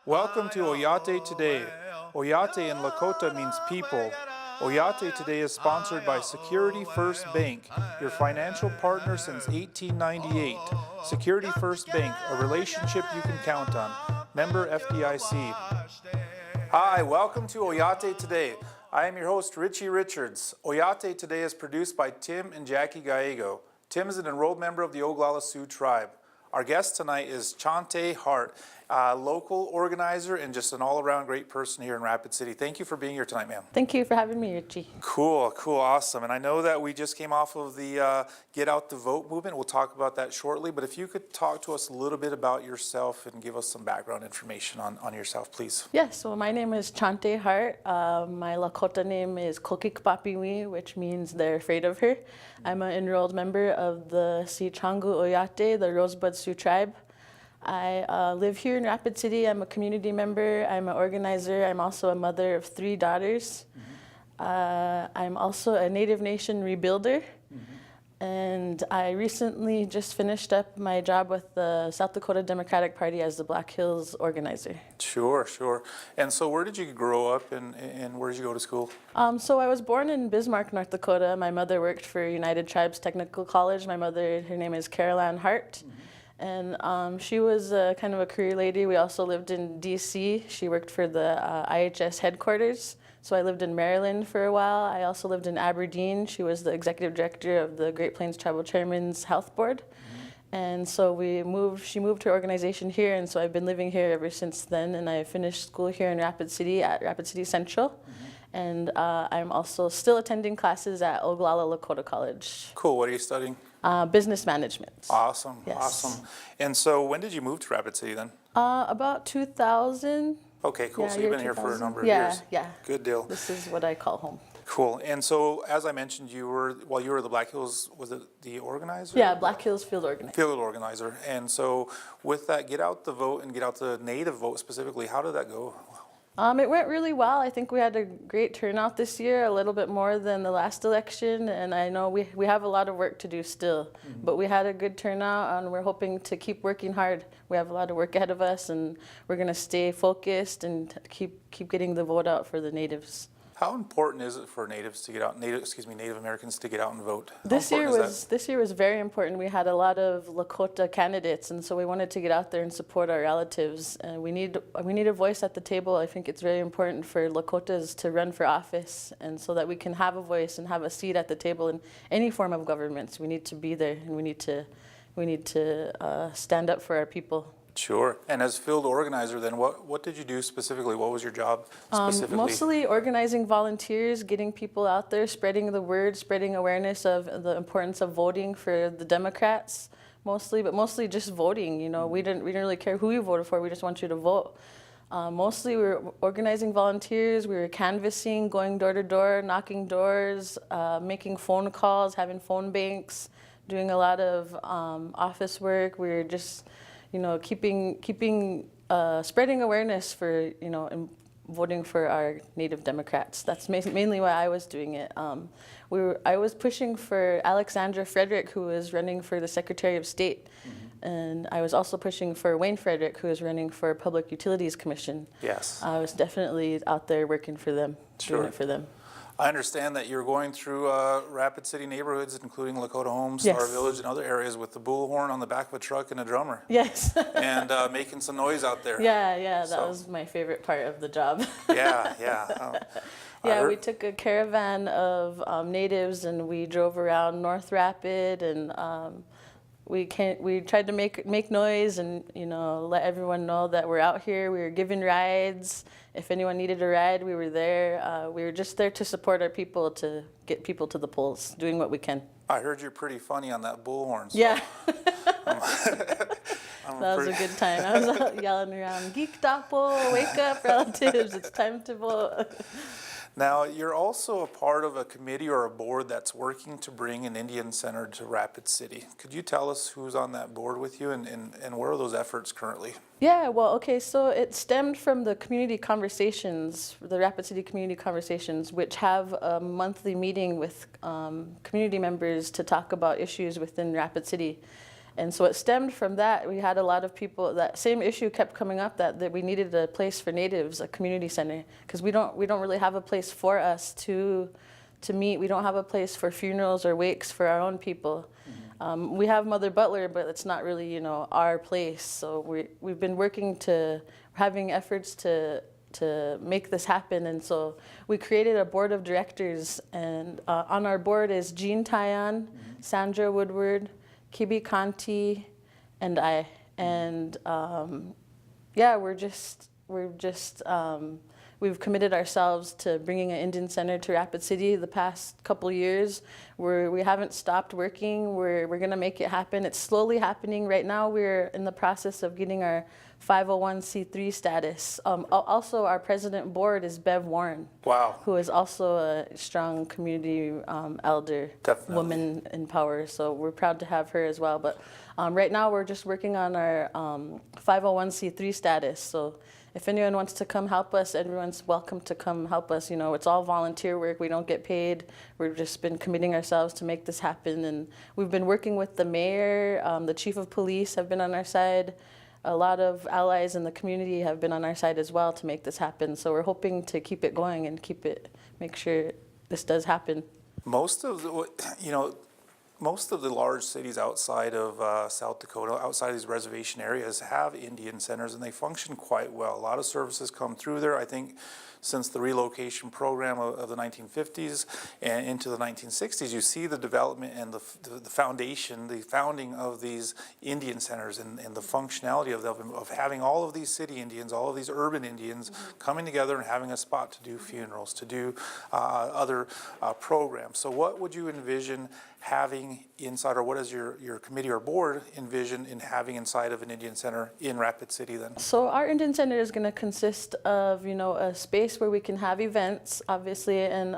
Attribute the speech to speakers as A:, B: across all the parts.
A: Welcome to Oyate Today. Oyate in Lakota means people. Oyate Today is sponsored by Security First Bank, your financial partner since 1898. Security First Bank, a relationship you can count on. Member FDIC. Hi, welcome to Oyate Today. I am your host, Richie Richards. Oyate Today is produced by Tim and Jackie Gallego. Tim is an enrolled member of the Oglala Sioux tribe. Our guest tonight is Cante Hart, a local organizer and just an all-around great person here in Rapid City. Thank you for being here tonight, ma'am.
B: Thank you for having me, Richie.
A: Cool, awesome. And I know that we just came off of the Get Out the Vote movement. We'll talk about that shortly, but if you could talk to us a little bit about yourself and give us some background information on yourself, please.
B: Yes, so my name is Cante Hart. My Lakota name is Kokikpapiwi, which means they're afraid of her. I'm an enrolled member of the Sichangu Oyate, the Rosebud Sioux tribe. I live here in Rapid City. I'm a community member. I'm an organizer. I'm also a mother of 3 daughters. I'm also a Native Nation rebuilder. And I recently just finished up my job with the South Dakota Democratic Party as the Black Hills organizer.
A: Sure. And so where did you grow up and where did you go to school?
B: So I was born in Bismarck, North Dakota. My mother worked for United Tribes Technical College. My mother, her name is Caroline Hart. And she was kind of a career lady. We also lived in D.C. She worked for the IHS headquarters. So I lived in Maryland for a while. I also lived in Aberdeen. She was the executive director of the Great Plains Tribal Chairman's Health Board. And so she moved her organization here, and so I've been living here ever since then. And I finished school here in Rapid City at Rapid City Central. And I'm also still attending classes at Oglala Lakota College.
A: Cool, what are you studying?
B: Business management.
A: Awesome,
B: Yes.
A: awesome. And so when did you move to Rapid City then?
B: About 2000.
A: Okay, cool.
B: Yeah,
A: So you've been here for a number of years.
B: Yeah.
A: Good deal.
B: This is what I call home.
A: Cool. And so, as I mentioned, you were the Black Hills, was it the organizer?
B: Yeah, Black Hills Field Organizer.
A: Field organizer. And so, with that, Get Out the Vote and Get Out the Native Vote specifically, how did that go?
B: It went really well. I think we had a great turnout this year, a little bit more than the last election, and I know we have a lot of work to do still, but we had a good turnout, and we're hoping to keep working hard. We have a lot of work ahead of us, and we're going to stay focused and keep getting the vote out for the natives.
A: How important is it for natives to get out? Native Americans to get out and vote.
B: This year was very important. We had a lot of Lakota candidates, and so we wanted to get out there and support our relatives. And we need a voice at the table. I think it's very important for Lakotas to run for office, and so that we can have a voice and have a seat at the table in any form of government. We need to be there, and we need to stand up for our people.
A: Sure. And as field organizer, then what did you do specifically? What was your job specifically?
B: Mostly organizing volunteers, getting people out there, spreading the word, spreading awareness of the importance of voting for the Democrats, but mostly just voting. You know, we didn't really care who you voted for. We just want you to vote. Mostly we were organizing volunteers. We were canvassing, going door to door, knocking doors, making phone calls, having phone banks, doing a lot of office work. We were just spreading awareness for, and voting for our Native Democrats. That's mainly why I was doing it. I was pushing for Alexandra Frederick, who is running for the Secretary of State. And I was also pushing for Wayne Frederick, who is running for Public Utilities Commission.
A: Yes.
B: I was definitely out there working for them, doing it for them.
A: I understand that you're going through Rapid City neighborhoods, including Lakota Homes,
B: Yes.
A: Star Village, and other areas with the bullhorn on the back of a truck and a drummer.
B: Yes.
A: And making some noise out there.
B: Yeah, that was my favorite part of the job.
A: Yeah.
B: We took a caravan of natives and we drove around North Rapid, and we tried to make noise and let everyone know that we're out here. We were giving rides. If anyone needed a ride, we were there. We were just there to support our people, to get people to the polls, doing what we can.
A: I heard you're pretty funny on that bullhorn. So
B: Yeah. That was a good time. I was out yelling around, "Geek Doppel, wake up, relatives, it's time to vote."
A: Now, you're also a part of a committee or a board that's working to bring an Indian Center to Rapid City. Could you tell us who's on that board with you and where are those efforts currently?
B: Yeah, well, okay, so it stemmed from the community conversations, the Rapid City Community Conversations, which have a monthly meeting with community members to talk about issues within Rapid City. And so it stemmed from that. We had a lot of people, that same issue kept coming up, that we needed a place for Natives, a community center, because we don't really have a place for us to meet. We don't have a place for funerals or wakes for our own people. We have Mother Butler, but it's not really, you know, our place. So we've been working having efforts to make this happen. And so we created a board of directors, and on our board is Jean Tyon, Sandra Woodward, Kibi Cante, and I. And yeah, we've committed ourselves to bringing an Indian Center to Rapid City the past couple years. We haven't stopped working. We're gonna make it happen. It's slowly happening. Right now we're in the process of getting our 501c3 status. Also, our president board is Bev Warren.
A: Wow.
B: Who is also a strong community elder,
A: Definitely.
B: woman in power. So we're proud to have her as well. But right now we're just working on our 501c3 status. So if anyone wants to come help us, everyone's welcome to come help us. You know, it's all volunteer work. We don't get paid. We've just been committing ourselves to make this happen. And we've been working with the mayor, the chief of police have been on our side. A lot of allies in the community have been on our side as well to make this happen. So we're hoping to keep it going and make sure this does happen.
A: Most of the large cities outside of South Dakota, outside of these reservation areas, have Indian centers, and they function quite well. A lot of services come through there. I think since the relocation program of the 1950s and into the 1960s, you see the development and the foundation, the founding of these Indian centers, and the functionality of them, of having all of these city Indians, all of these urban Indians coming together and having a spot to do funerals, to do other programs. So what would you envision having inside, or what does your committee or board envision in having inside of an Indian center in Rapid City then?
B: So our Indian Center is going to consist of, you know, a space where we can have events, obviously, and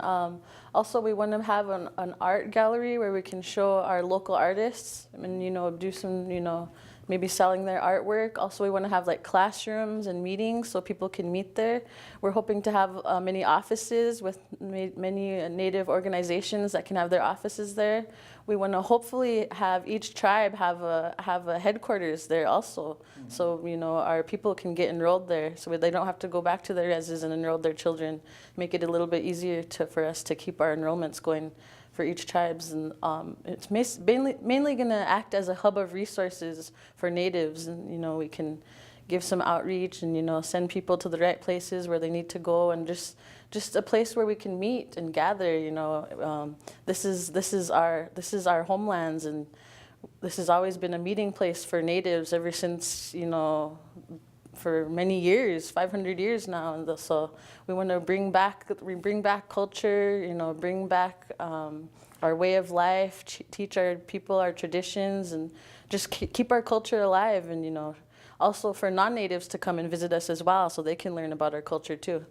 B: also we want to have an art gallery where we can show our local artists and, you know, do some, you know, maybe selling their artwork. Also, we want to have like classrooms and meetings so people can meet there. We're hoping to have many offices with many Native organizations that can have their offices there. We want to hopefully have each tribe have a headquarters there also. So, you know, our people can get enrolled there so they don't have to go back to their reses and enroll their children. Make it a little bit easier for us to keep our enrollments going for each tribes, and it's mainly going to act as a hub of resources for Natives, and, you know, we can give some outreach and, you know, send people to the right places where they need to go, and just a place where we can meet and gather. You know, this is our homelands, and this has always been a meeting place for Natives ever since, you know, for many years, 500 years now. And so we want to bring back culture, you know, bring back our way of life, teach our people our traditions, and just keep our culture alive. And, you know, also for non-Natives to come and visit us as well, so they can learn about our culture too.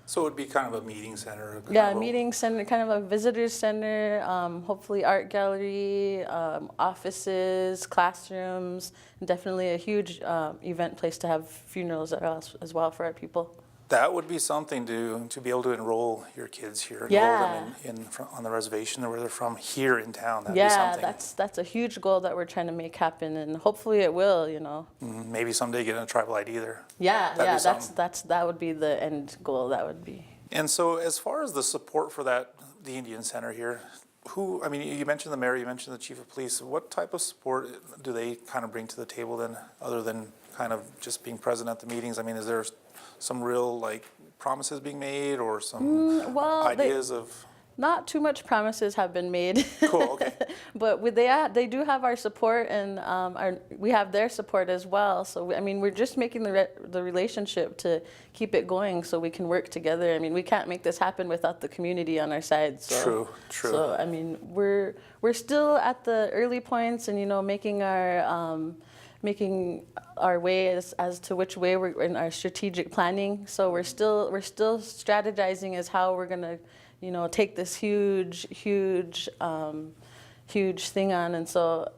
A: So it would be kind of a meeting center?
B: Yeah, a meeting center, kind of a visitor center, hopefully art gallery, offices, classrooms, and definitely a huge event place to have funerals as well for our people.
A: That would be something to be able to enroll your kids here,
B: Yeah.
A: enroll them on the reservation where they're from here in town. That'd be
B: Yeah,
A: something.
B: that's a huge goal that we're trying to make happen, and hopefully it will, you know.
A: Maybe someday get a tribal ID there.
B: Yeah,
A: That'd be something.
B: that would be the end goal. That would be.
A: And so as far as the support for the Indian Center here, I mean, you mentioned the mayor, you mentioned the chief of police. What type of support do they kind of bring to the table then, other than kind of just being present at the meetings? I mean, is there some real, like, promises being made, or some ideas of?
B: Not too much promises have been made.
A: Cool, okay.
B: But they do have our support, and we have their support as well. So, I mean, we're just making the relationship to keep it going so we can work together. I mean, we can't make this happen without the community on our side. So,
A: True.
B: So, I mean, we're still at the early points, and, you know, making our way as to which way we're in our strategic planning. So we're still strategizing as how we're gonna, you know, take this huge thing on, and so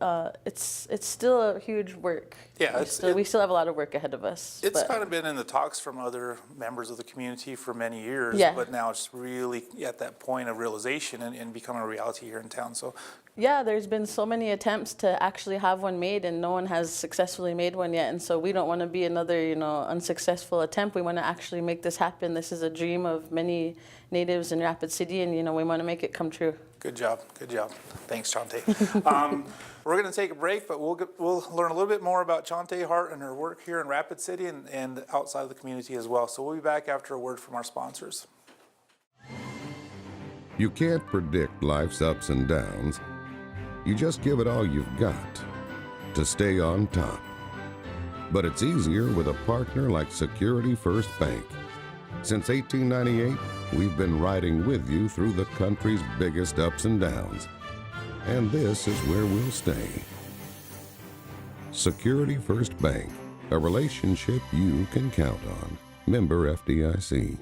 B: it's still a huge work.
A: Yeah,
B: we still have a lot of work ahead of us.
A: It's kind of been in the talks from other members of the community for many years,
B: Yeah.
A: but now it's really at that point of realization and becoming a reality here in town. So
B: Yeah, there's been so many attempts to actually have one made, and no one has successfully made one yet. And so we don't want to be another, unsuccessful attempt. We want to actually make this happen. This is a dream of many natives in Rapid City, and we want to make it come true.
A: Good job. Good job. Thanks, Cante. We're going to take a break, but we'll learn a little bit more about Cante Hart and her work here in Rapid City and outside of the community as well. So we'll be back after a word from our sponsors.
C: You can't predict life's ups and downs. You just give it all you've got to stay on top. But it's easier with a partner like Security First Bank. Since 1898, we've been riding with you through the country's biggest ups and downs. And this is where we'll stay. Security First Bank, a relationship you can count on. Member FDIC.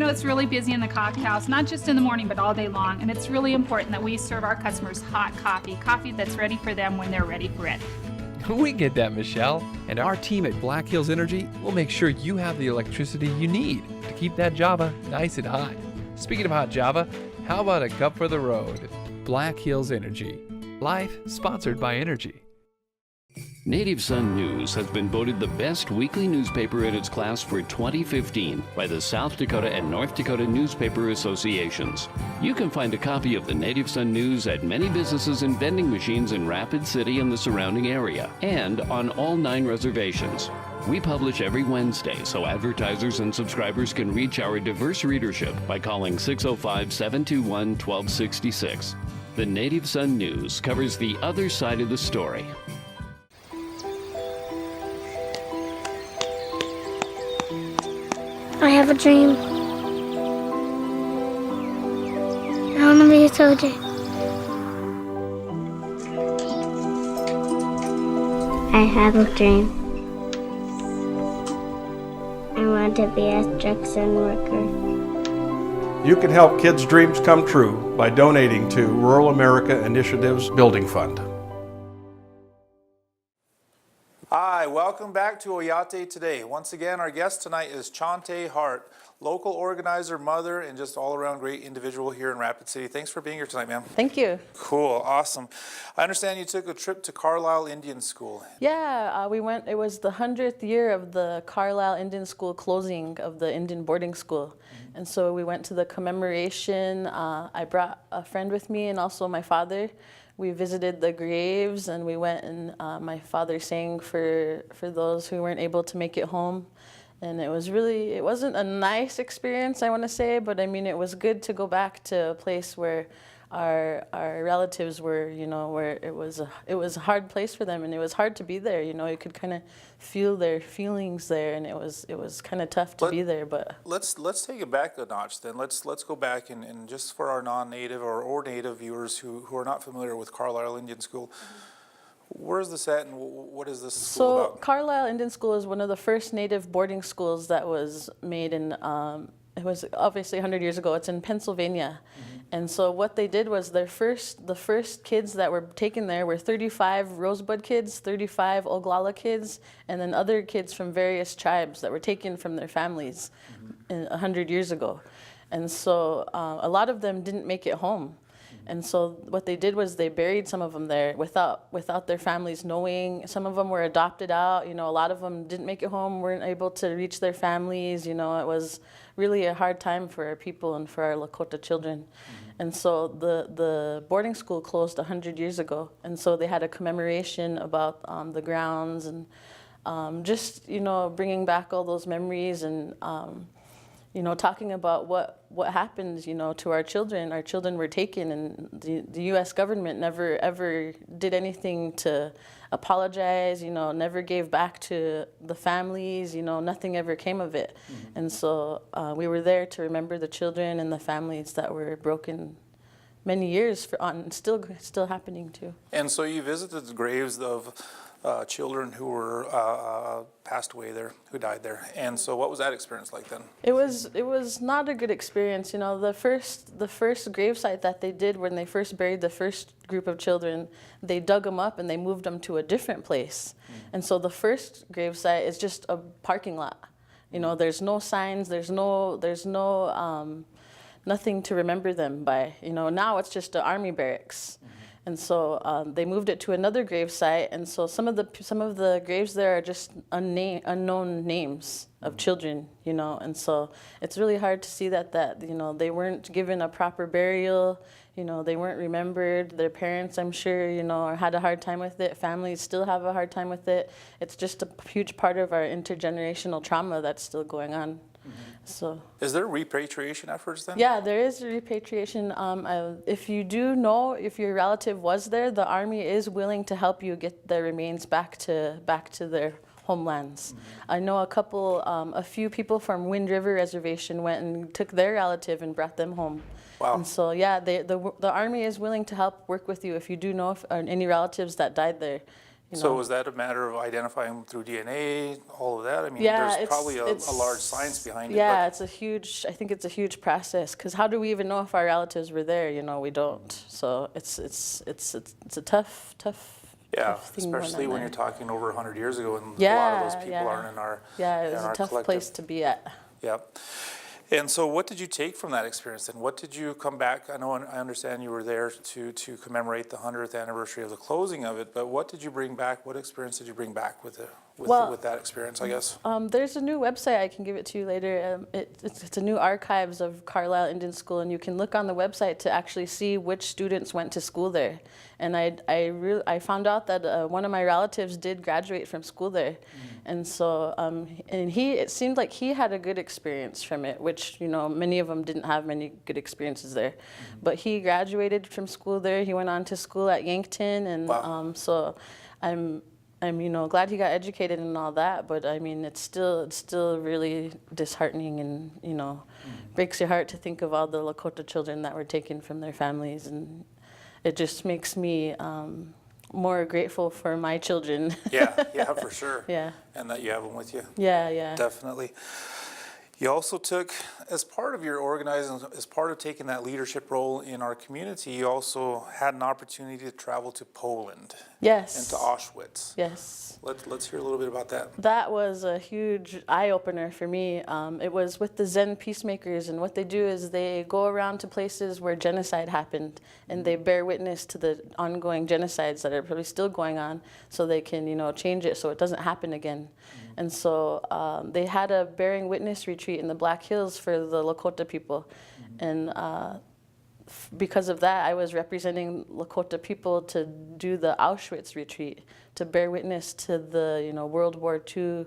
D: It's really busy in the coffee house, not just in the morning, but all day long. And it's really important that we serve our customers hot coffee that's ready for them when they're ready for it.
E: We get that, Michelle. And our team at Black Hills Energy will make sure you have the electricity you need to keep that Java nice and hot. Speaking of hot Java, how about a cup for the road? Black Hills Energy. Life sponsored by Energy.
F: Native Sun News has been voted the best weekly newspaper in its class for 2015 by the South Dakota and North Dakota Newspaper Associations. You can find a copy of the Native Sun News at many businesses and vending machines in Rapid City and the surrounding area, and on all 9 reservations. We publish every Wednesday, so advertisers and subscribers can reach our diverse readership by calling 605-721-1266. The Native Sun News covers the other side of the story.
G: I have a dream. I want to be a soldier. I have a dream. I want to be a construction worker.
H: You can help kids' dreams come true by donating to Rural America Initiative's Building Fund.
A: Hi, welcome back to Oyate Today. Once again, our guest tonight is Cante Hart, local organizer, mother, and just all-around great individual here in Rapid City. Thanks for being here tonight, ma'am.
B: Thank you.
A: Cool, awesome. I understand you took a trip to Carlisle Indian School.
B: Yeah, we went. It was the 100th year of the Carlisle Indian School closing of the Indian boarding school. And so we went to the commemoration. I brought a friend with me and also my father. We visited the graves, and we went, and my father sang for those who weren't able to make it home. And it wasn't a nice experience, I want to say, but I mean, it was good to go back to a place where our relatives were, where it was a hard place for them, and it was hard to be there. You could kind of feel their feelings there, and it was kind of tough to be there. But
A: let's take it back a notch then. Let's go back and just for our non-native or native viewers who are not familiar with Carlisle Indian School, where is this at, and what is this school about?
B: So Carlisle Indian School is one of the first native boarding schools that was made in. It was obviously 100 years ago. It's in Pennsylvania. And so what they did was the first kids that were taken there were 35 Rosebud kids, 35 Oglala kids, and then other kids from various tribes that were taken from their families 100 years ago. And so a lot of them didn't make it home. And so what they did was they buried some of them there without their families knowing. Some of them were adopted out. A lot of them didn't make it home, weren't able to reach their families. It was really a hard time for our people and for our Lakota children. And so the boarding school closed 100 years ago. And so they had a commemoration about the grounds and just, bringing back all those memories and, talking about what happened, to our children. Our children were taken, and the U.S. government never, ever did anything to apologize, never gave back to the families, nothing ever came of it. And so we were there to remember the children and the families that were broken many years on, still happening too.
A: And so you visited the graves of children who were passed away there, who died there. And so what was that experience like then?
B: It was not a good experience. The first gravesite that they did when they first buried the first group of children, they dug them up and they moved them to a different place. And so the first gravesite is just a parking lot. You know, there's no signs, there's no nothing to remember them by. You know, now it's just the army barracks. And so they moved it to another grave site, and so some of the graves there are just unknown names of children, you know, and so it's really hard to see that you know, they weren't given a proper burial, you know, they weren't remembered. Their parents, I'm sure, you know, had a hard time with it. Families still have a hard time with it. It's just a huge part of our intergenerational trauma that's still going on. So,
A: Is there repatriation efforts then?
B: yeah, there is repatriation. If you do know if your relative was there, the army is willing to help you get their remains back to their homelands. I know a few people from Wind River Reservation went and took their relative and brought them home.
A: Wow.
B: And so, yeah, the army is willing to help work with you if you do know any relatives that died there. You know.
A: So was that a matter of identifying them through DNA, all of that? I mean,
B: Yeah,
A: there's probably a large science behind it.
B: Yeah,
A: But
B: I think it's a huge process, because how do we even know if our relatives were there? You know, we don't. So it's a tough
A: yeah,
B: thing going
A: especially
B: on
A: when
B: there.
A: you're talking over 100 years ago, and a
B: Yeah,
A: lot of those people
B: yeah.
A: aren't in our
B: Yeah,
A: in
B: it's
A: our
B: a tough
A: collective.
B: place to be at.
A: Yep. And so what did you take from that experience, and what did you come back? I know, I understand you were there to commemorate the 100th anniversary of the closing of it, but what did you bring back? What experience did you bring back with that experience, I guess?
B: There's a new website, I can give it to you later. It's a new archives of Carlisle Indian School, and you can look on the website to actually see which students went to school there. And I found out that one of my relatives did graduate from school there. And so, it seemed like he had a good experience from it, which, you know, many of them didn't have many good experiences there. But he graduated from school there. He went on to school at Yankton, and
A: Wow.
B: so I'm you know, glad he got educated and all that. But I mean, it's still really disheartening, and you know, breaks your heart to think of all the Lakota children that were taken from their families, and it just makes me more grateful for my children.
A: Yeah, for sure.
B: Yeah.
A: And that you have them with you.
B: Yeah.
A: Definitely. You also took, as part of your organizing, as part of taking that leadership role in our community, you also had an opportunity to travel to Poland
B: Yes.
A: and to Auschwitz.
B: Yes.
A: Let's hear a little bit about that.
B: That was a huge eye-opener for me. It was with the Zen peacemakers, and what they do is they go around to places where genocide happened, and they bear witness to the ongoing genocides that are probably still going on, so they can, you know, change it so it doesn't happen again. And so they had a bearing witness retreat in the Black Hills for the Lakota people, and because of that, I was representing Lakota people to do the Auschwitz retreat, to bear witness to the, you know, World War II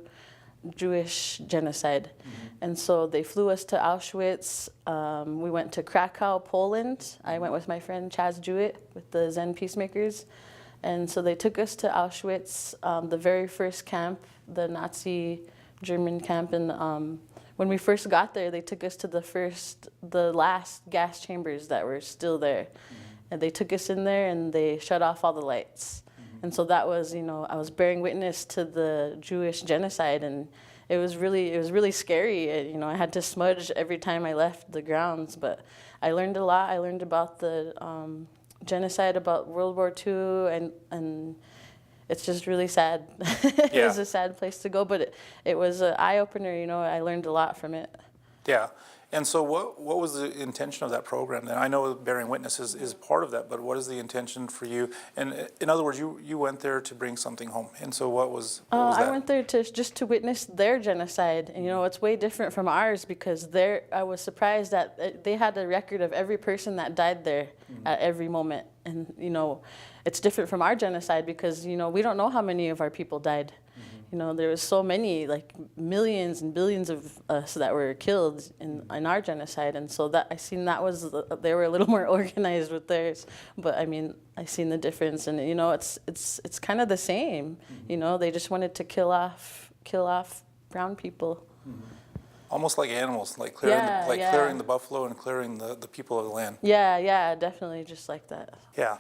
B: Jewish genocide. And so they flew us to Auschwitz. We went to Krakow, Poland. I went with my friend Chaz Jewett with the Zen Peacemakers. And so they took us to Auschwitz, the very first camp, the Nazi German camp. And when we first got there, they took us to the last gas chambers that were still there. And they took us in there and they shut off all the lights. And so that was, you know, I was bearing witness to the Jewish genocide, and it was really scary. You know, I had to smudge every time I left the grounds, but I learned a lot. I learned about the genocide, about World War II, and it's just really sad. It was a sad place to go, but it was an eye-opener, you know. I learned a lot from it.
A: Yeah. And so what was the intention of that program then? I know bearing witness is part of that, but what is the intention for you? And in other words, you went there to bring something home. And so what was that?
B: I went there to witness their genocide. And, you know, it's way different from ours, because I was surprised that they had a record of every person that died there at every moment. And, you know, it's different from our genocide because, you know, we don't know how many of our people died. You know, there was so many, like millions and billions of us that were killed in our genocide, and so that they were a little more organized with theirs. But I mean, I seen the difference, and you know, it's kind of the same. You know, they just wanted to kill off brown people.
A: Almost like animals, like clearing,
B: Yeah,
A: clearing the buffalo and clearing the people of the land.
B: Yeah, definitely, just like that.
A: Yeah.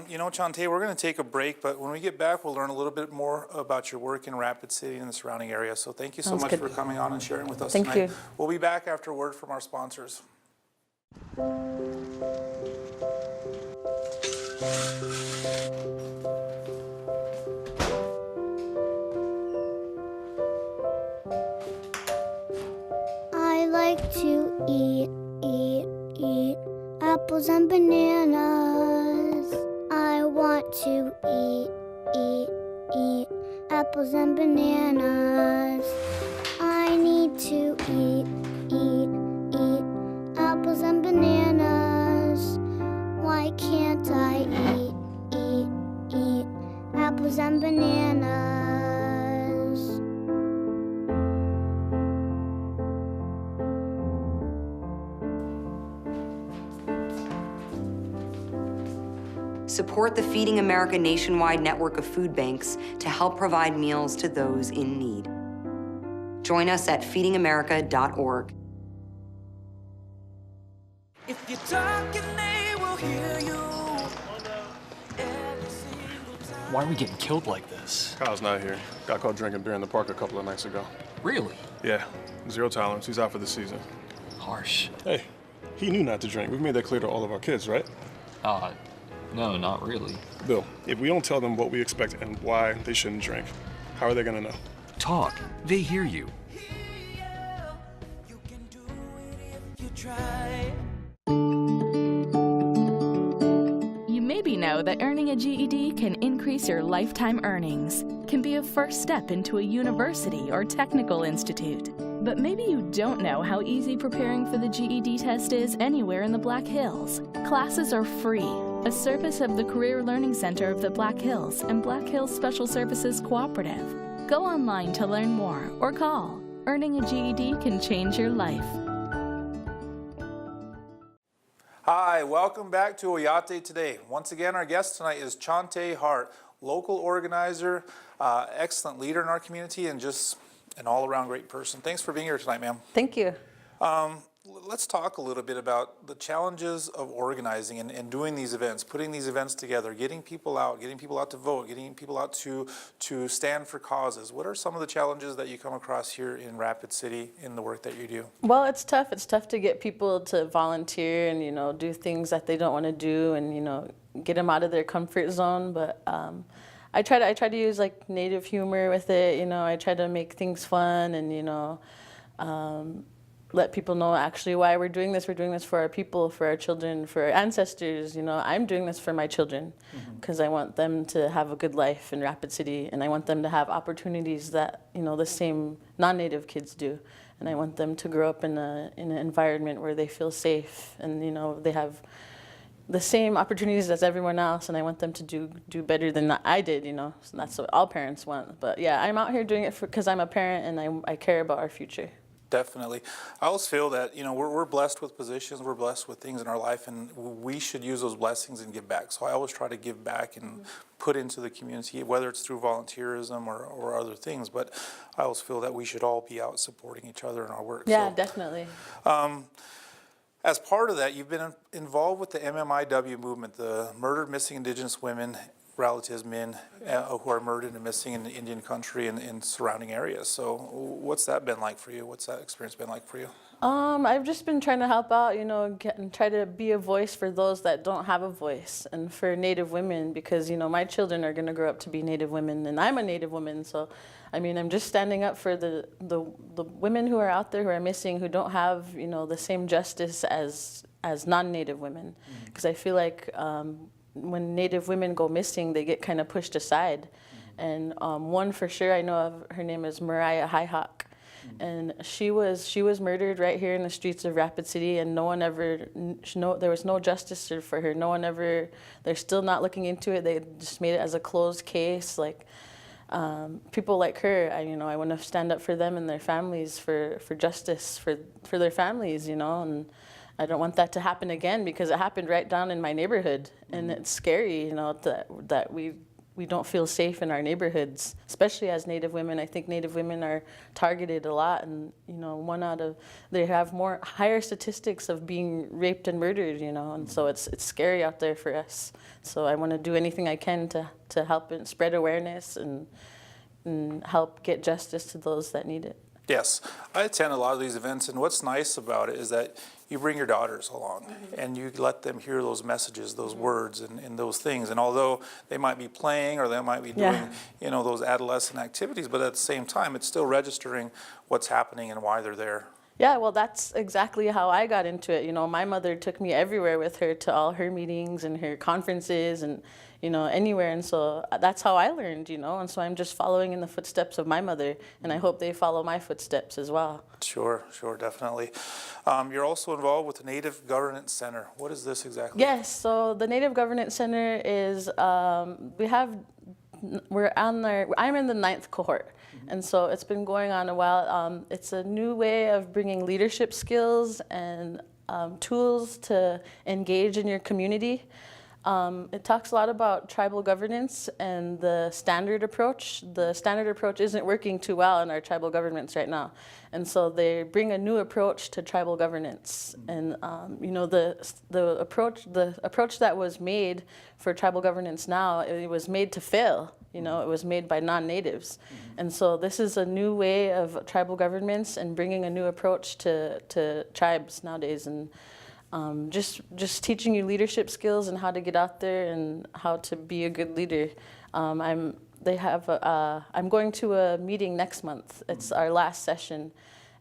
A: You know, Cante, we're going to take a break, but when we get back, we'll learn a little bit more about your work in Rapid City and the surrounding area. So thank you so
B: Sounds
A: much
B: good.
A: for coming on and sharing with us
B: Thank
A: tonight.
B: you.
A: We'll be back after a word from our sponsors.
G: Apples and bananas. I want to eat, eat, eat. Apples and bananas. I need to eat, eat, eat. Apples and bananas. Why can't I eat, eat, eat? Apples and bananas.
I: Support the Feeding America nationwide network of food banks to help provide meals to those in need. Join us at feedingamerica.org.
J: If you're talking, they will hear you.
K: Why are we getting killed like this?
L: Kyle's not here. Got caught drinking beer in the park a couple of nights ago.
K: Really?
L: Yeah, 0 tolerance. He's out for the season.
K: Harsh.
L: Hey, he knew not to drink. We've made that clear to all of our kids, right?
K: No, not really.
L: Bill, if we don't tell them what we expect and why they shouldn't drink, how are they gonna know?
M: Talk. They hear you.
J: You can do it if you try.
N: You maybe know that earning a GED can increase your lifetime earnings, can be a first step into a university or technical institute. But maybe you don't know how easy preparing for the GED test is anywhere in the Black Hills. Classes are free, a service of the Career Learning Center of the Black Hills and Black Hills Special Services Cooperative. Go online to learn more or call. Earning a GED can change your life.
A: Hi, welcome back to Oyate Today. Once again, our guest tonight is Cante Hart, local organizer, excellent leader in our community, and just an all-around great person. Thanks for being here tonight, ma'am.
B: Thank you.
A: Let's talk a little bit about the challenges of organizing and doing these events, putting these events together, getting people out to vote, getting people out to stand for causes. What are some of the challenges that you come across here in Rapid City in the work that you do?
B: Well, it's tough. It's tough to get people to volunteer and, do things that they don't want to do and, get them out of their comfort zone. But I try to use like native humor with it. I try to make things fun and, let people know actually why we're doing this. We're doing this for our people, for our children, for our ancestors. I'm doing this for my children because I want them to have a good life in Rapid City, and I want them to have opportunities that the same non-Native kids do, and I want them to grow up in an environment where they feel safe and they have the same opportunities as everyone else, and I want them to do better than I did. So that's what all parents want. But yeah, I'm out here doing it because I'm a parent and I care about our future.
A: Definitely. I always feel that, we're blessed with positions, we're blessed with things in our life, and we should use those blessings and give back. So I always try to give back and put into the community, whether it's through volunteerism or other things. But I always feel that we should all be out supporting each other in our work.
B: Yeah,
A: so,
B: definitely.
A: As part of that, you've been involved with the MMIW movement, the Murdered Missing Indigenous Women relatives, men who are murdered and missing in the Indian country and in surrounding areas. So what's that been like for you? What's that experience been like for you?
B: I've just been trying to help out, and try to be a voice for those that don't have a voice, and for Native women, because, my children are going to grow up to be Native women, and I'm a Native woman, so, I'm just standing up for the women who are out there who are missing, who don't have, the same justice as non-Native women, because I feel like when Native women go missing, they get kind of pushed aside. And one for sure I know of, her name is Mariah Highhawk. And she was murdered right here in the streets of Rapid City, and there was no justice for her. They're still not looking into it. They just made it as a closed case. Like, people like her, I want to stand up for them and their families, for justice for their families, and I don't want that to happen again, because it happened right down in my neighborhood, and it's scary, that we don't feel safe in our neighborhoods, especially as Native women. I think Native women are targeted a lot, and they have higher statistics of being raped and murdered, and so it's scary out there for us. So I want to do anything I can to help and spread awareness and help get justice to those that need it.
A: Yes, I attend a lot of these events, and what's nice about it is that you bring your daughters along, and you let them hear those messages, those words, and those things. And although they might be playing or they might be doing, those adolescent activities, but at the same time, it's still registering what's happening and why they're there.
B: Yeah, well, that's exactly how I got into it. You know, my mother took me everywhere with her to all her meetings and her conferences and, you know, anywhere. And so that's how I learned, you know. And so I'm just following in the footsteps of my mother, and I hope they follow my footsteps as well.
A: Sure, definitely. You're also involved with the Native Governance Center. What is this exactly?
B: Yes, so the Native Governance Center is, I'm in the 9th cohort. And so it's been going on a while. It's a new way of bringing leadership skills and tools to engage in your community. It talks a lot about tribal governance and the standard approach. The standard approach isn't working too well in our tribal governments right now. And so they bring a new approach to tribal governance. And you know, the approach that was made for tribal governance now, it was made to fail. You know, it was made by non-natives. And so this is a new way of tribal governments and bringing a new approach to tribes nowadays. And just teaching you leadership skills and how to get out there and how to be a good leader. I'm going to a meeting next month. It's our last session,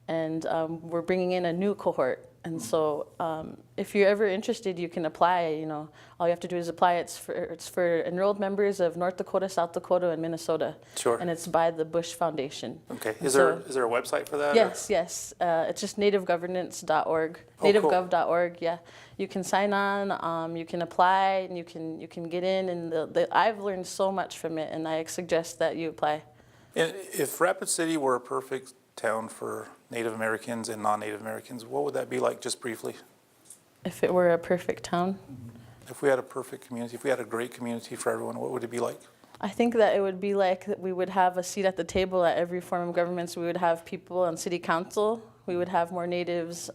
B: and we're bringing in a new cohort. And so if you're ever interested, you can apply. You know, all you have to do is apply. It's for enrolled members of North Dakota, South Dakota, and Minnesota.
A: Sure.
B: And it's by the Bush Foundation.
A: Okay. Is there a website for that?
B: Yes, yes. It's just nativegovernance.org.
A: Oh,
B: Nativegov.org. Yeah. You can sign on. You can apply, and you can get in. And I've learned so much from it, and I suggest that you apply.
A: And if Rapid City were a perfect town for Native Americans and non-Native Americans, what would that be like, just briefly?
B: If it were a perfect town?
A: If we had a perfect community, if we had a great community for everyone, what would it be like?
B: I think that it would be like that we would have a seat at the table at every form of government. So we would have people on city council. We would have more natives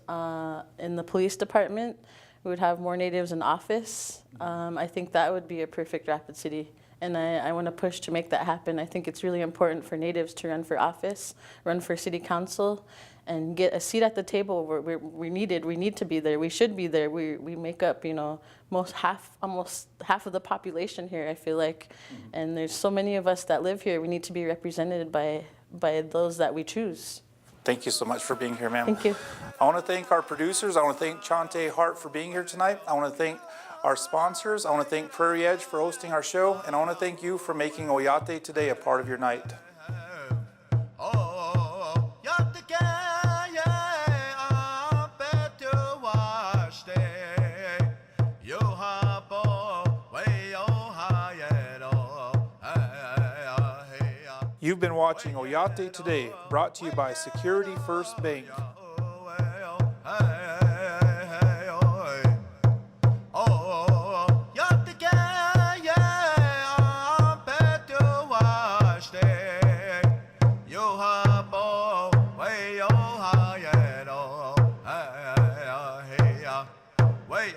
B: in the police department. We would have more natives in office. I think that would be a perfect Rapid City. And I want to push to make that happen. I think it's really important for natives to run for office, run for city council, and get a seat at the table where we need to be there. We should be there. We make up, you know, almost half of the population here, I feel like. And there's so many of us that live here. We need to be represented by those that we choose.
A: Thank you so much for being here, ma'am.
B: Thank you.
A: I want to thank our producers. I want to thank Cante Hart for being here tonight. I want to thank our sponsors. I want to thank Prairie Edge for hosting our show. And I want to thank you for making Oyate today a part of your night. You've been watching Oyate Today, brought to you by Security First Bank.
J: Wait,